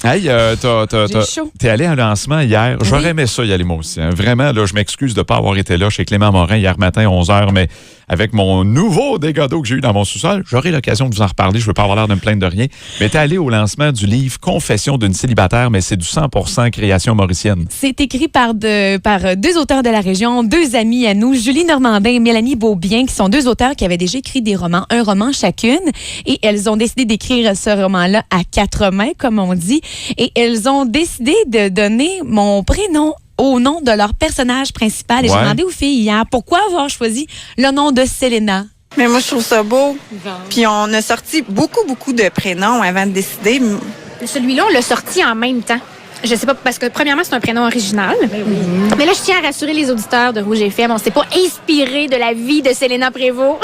Hey, J'ai chaud. t'es allé à un lancement hier. Oui. J'aurais aimé ça y aller moi aussi. Hein. Vraiment, là, je m'excuse de ne pas avoir été là chez Clément Morin hier matin, 11h, mais avec mon nouveau dégât d'eau que j'ai eu dans mon sous-sol, j'aurai l'occasion de vous en reparler. Je ne veux pas avoir l'air de me plaindre de rien. Mais t'es allé au lancement du livre Confession d'une célibataire, mais c'est du 100% création mauricienne. C'est écrit par deux auteurs de la région, deux amis à nous, Julie Normandin et Mélanie Beaubien, qui sont deux auteurs qui avaient déjà écrit des romans, un roman chacune. Et elles ont décidé d'écrire ce roman-là à quatre mains, comme on dit. Et elles ont décidé de donner mon prénom au nom de leur personnage principal. Et j'ai demandé aux filles hier pourquoi avoir choisi le nom de Selena. Mais moi, je trouve ça beau. Puis on a sorti beaucoup de prénoms avant de décider. Celui-là, on l'a sorti en même temps. Je sais pas, parce que premièrement, c'est un prénom original. Mais là, je tiens à rassurer les auditeurs de Rouge FM. On s'est pas inspiré de la vie de Selena Prévost.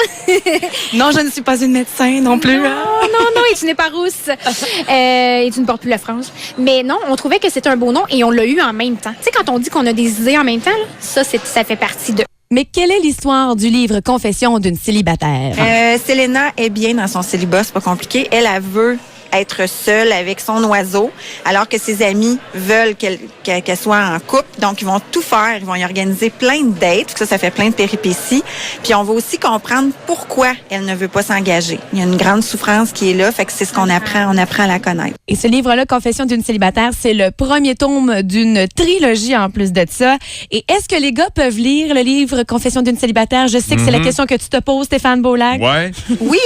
Non, je ne suis pas une médecin non plus. Non, et tu n'es pas rousse. Et tu ne portes plus la frange. Mais non, on trouvait que c'était un beau nom et on l'a eu en même temps. Tu sais, quand on dit qu'on a des idées en même temps, là, ça fait partie de... Mais quelle est l'histoire du livre Confession d'une célibataire? Selena est bien dans son célibat, c'est pas compliqué. Elle veut être seule avec son oiseau, alors que ses amis veulent qu'elle soit en couple. Donc, ils vont tout faire. Ils vont y organiser plein de dates. Ça fait plein de péripéties. Puis, on va aussi comprendre pourquoi elle ne veut pas s'engager. Il y a une grande souffrance qui est là. Fait que c'est ce qu'on apprend. On apprend à la connaître. Et ce livre-là, Confession d'une célibataire, c'est le premier tome d'une trilogie en plus de ça. Et est-ce que les gars peuvent lire le livre Confession d'une célibataire? Je sais que c'est la question que tu te poses, Stéphane Beaulac. Ouais. Oui,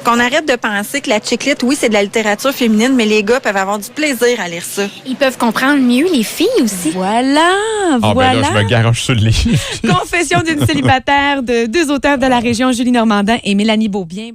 qu'on arrête de penser que la chick-lit, oui, c'est de la littérature féminine, mais les gars peuvent avoir du plaisir à lire ça. Ils peuvent comprendre mieux les filles aussi. Voilà. Ben là, je me garoche sur le livre. Confession d'une célibataire de deux auteurs de la région, Julie Normandin et Mélanie Beaubien.